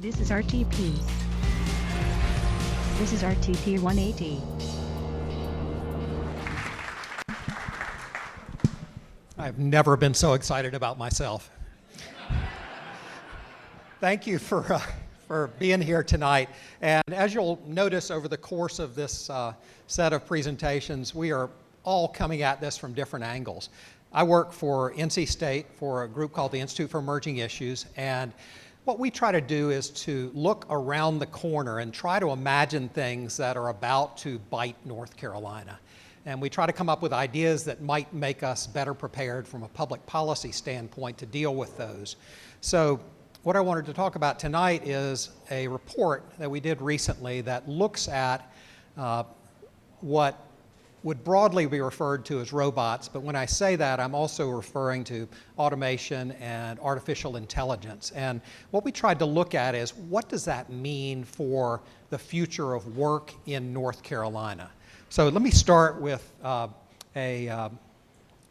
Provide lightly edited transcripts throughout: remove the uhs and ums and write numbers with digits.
This is RTP. This is RTP180. I've never been so excited about myself. Thank you for being here tonight. And as you'll notice over the course of this set of presentations, we are all coming at this from different angles. I work for NC State for a group called the Institute for Emerging Issues, and what we try to do is to look around the corner and try to imagine things that are about to bite North Carolina. And we try to come up with ideas that might make us better prepared from a public policy standpoint to deal with those. So what I wanted to talk about tonight is a report that we did recently that looks at what would broadly be referred to as robots, but when I say that, I'm also referring to automation and artificial intelligence. And what we tried to look at is, what does that mean for the future of work in North Carolina? So let me start with a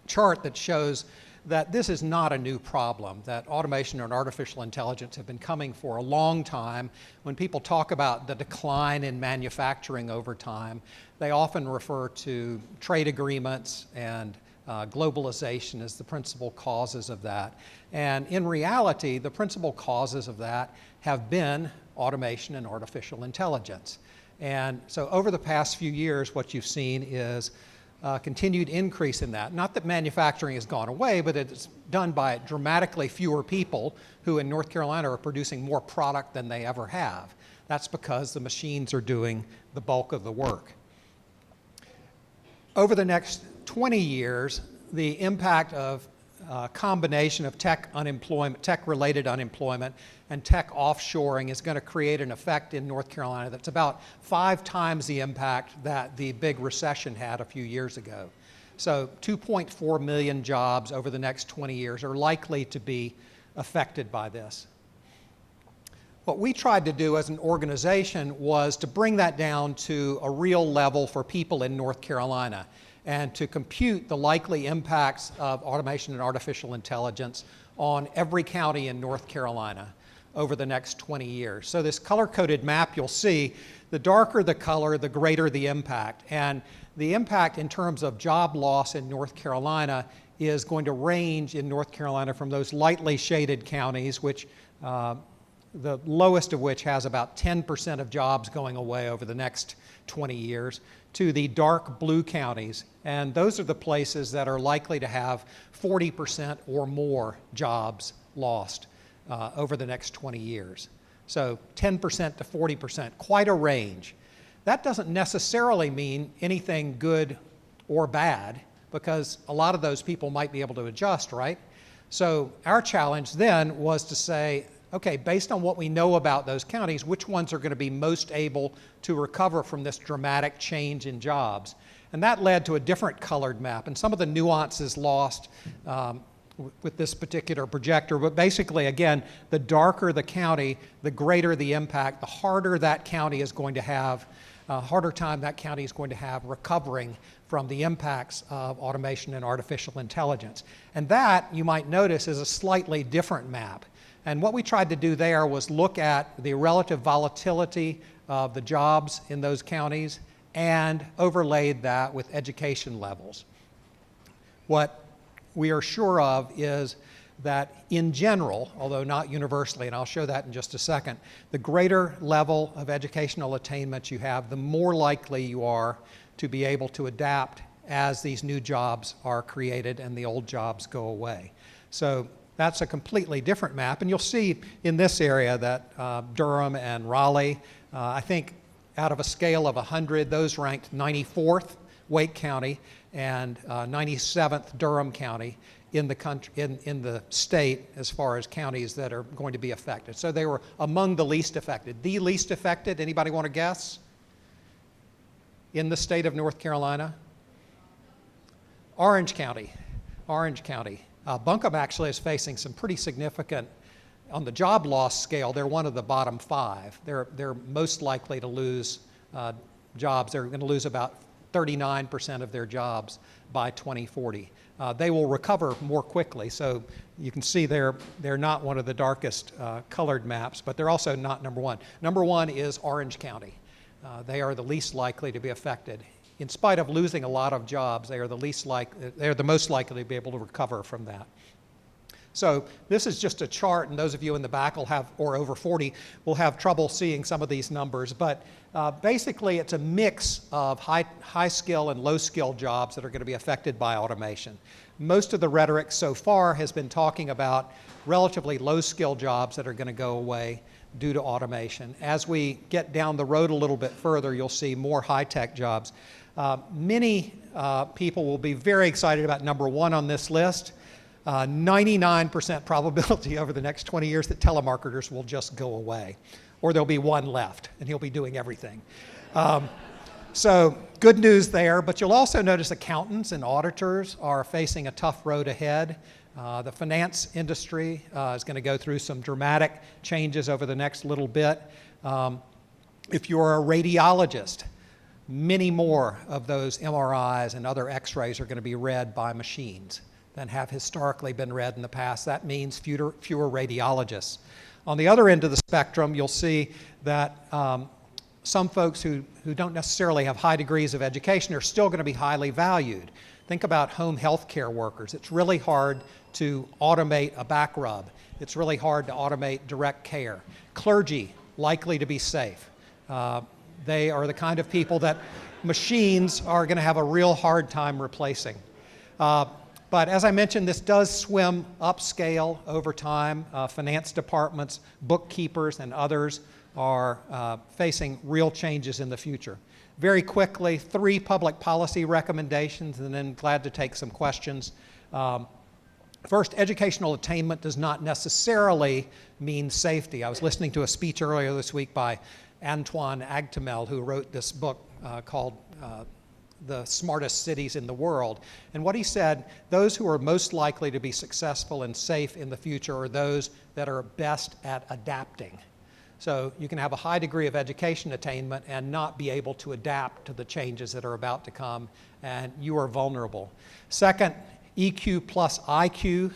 chart that shows that this is not a new problem, that automation and artificial intelligence have been coming for a long time. When people talk about the decline in manufacturing over time, they often refer to trade agreements and globalization as the principal causes of that. And in reality, the principal causes of that have been automation and artificial intelligence. And so over the past few years, what you've seen is continued increase in that. Not that manufacturing has gone away, but it's done by dramatically fewer people who in North Carolina are producing more product than they ever have. That's because the machines are doing the bulk of the work. Over the next 20 years, the impact of combination of tech unemployment, tech-related unemployment, and tech offshoring is going to create an effect in North Carolina that's about 5 times the impact that the big recession had a few years ago. So 2.4 million jobs over the next 20 years are likely to be affected by this. What we tried to do as an organization was to bring that down to a real level for people in North Carolina and to compute the likely impacts of automation and artificial intelligence on every county in North Carolina over the next 20 years. So this color-coded map you'll see, the darker the color, the greater the impact. And the impact in terms of job loss in North Carolina is going to range in North Carolina from those lightly shaded counties, which the lowest of which has about 10% of jobs going away over the next 20 years, to the dark blue counties. And those are the places that are likely to have 40% or more jobs lost over the next 20 years. So 10% to 40%, quite a range. That doesn't necessarily mean anything good or bad, because a lot of those people might be able to adjust, right? So our challenge then was to say, okay, based on what we know about those counties, which ones are going to be most able to recover from this dramatic change in jobs? And that led to a different colored map, and some of the nuances lost with this particular projector. But basically, again, the darker the county, the greater the impact, the harder that county is going to have, harder time that county is going to have recovering from the impacts of automation and artificial intelligence. And that, you might notice, is a slightly different map. And what we tried to do there was look at the relative volatility of the jobs in those counties and overlaid that with education levels. What we are sure of is that in general, although not universally, and I'll show that in just a second, the greater level of educational attainment you have, the more likely you are to be able to adapt as these new jobs are created and the old jobs go away. So that's a completely different map, and you'll see in this area that Durham and Raleigh, I think out of a scale of 100, those ranked 94th, Wake County, and 97th, Durham County in the country, in the state as far as counties that are going to be affected. So they were among the least affected. The least affected, anybody want to guess? In the state of North Carolina? Orange County. Orange County. Buncombe actually is facing some pretty significant, on the job loss scale, they're one of the bottom 5. They're most likely to lose jobs. They're going to lose about 39% of their jobs by 2040. They will recover more quickly, so you can see they're not one of the darkest colored maps, but they're also not number one. Number one is Orange County. They are the least likely to be affected. In spite of losing a lot of jobs, they're the most likely to be able to recover from that. So this is just a chart, and those of you in the back will have, or over 40, will have trouble seeing some of these numbers. But basically, it's a mix of high skill and low skill jobs that are going to be affected by automation. Most of the rhetoric so far has been talking about relatively low skill jobs that are going to go away due to automation. As we get down the road a little bit further, you'll see more high-tech jobs. Many people will be very excited about number one on this list. 99% probability over the next 20 years that telemarketers will just go away, or there'll be one left and he'll be doing everything. So good news there, but you'll also notice accountants and auditors are facing a tough road ahead. The finance industry is going to go through some dramatic changes over the next little bit. If you're a radiologist, many more of those MRIs and other x-rays are going to be read by machines than have historically been read in the past. That means fewer radiologists. On the other end of the spectrum, you'll see that some folks who don't necessarily have high degrees of education are still going to be highly valued. Think about home health care workers. It's really hard to automate a back rub. It's really hard to automate direct care. Clergy, likely to be safe. They are the kind of people that machines are going to have a real hard time replacing. But as I mentioned, this does swim upscale over time. Finance departments, bookkeepers, and others are facing real changes in the future. Very quickly, 3 public policy recommendations, and then glad to take some questions. First, educational attainment does not necessarily mean safety. I was listening to a speech earlier this week by Antoine Agtemel, who wrote this book called The Smartest Cities in the World. And what he said, those who are most likely to be successful and safe in the future are those that are best at adapting. So you can have a high degree of education attainment and not be able to adapt to the changes that are about to come, and you are vulnerable. Second, EQ plus IQ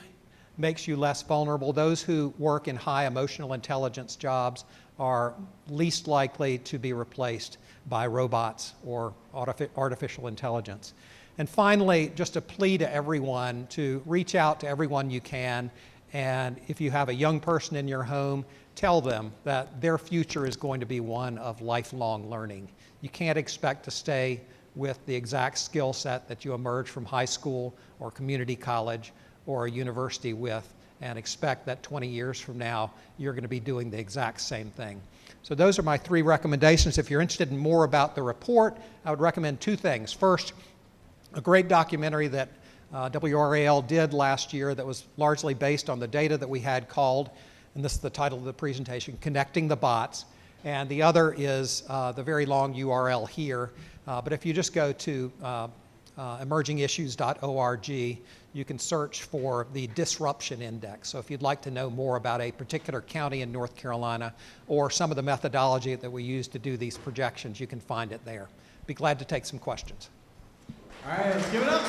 makes you less vulnerable. Those who work in high emotional intelligence jobs are least likely to be replaced by robots or artificial intelligence. And finally, just a plea to everyone to reach out to everyone you can, and if you have a young person in your home, tell them that their future is going to be one of lifelong learning. You can't expect to stay with the exact skill set that you emerge from high school or community college or a university with and expect that 20 years from now you're going to be doing the exact same thing. So those are my 3 recommendations. If you're interested in more about the report, I would recommend 2 things. First, a great documentary that WRAL did last year that was largely based on the data that we had called, and this is the title of the presentation, Connecting the Bots. And the other is the very long URL here. But if you just go to emergingissues.org, you can search for the disruption index. So if you'd like to know more about a particular county in North Carolina or some of the methodology that we use to do these projections, you can find it there. Be glad to take some questions. All right, let's give it up.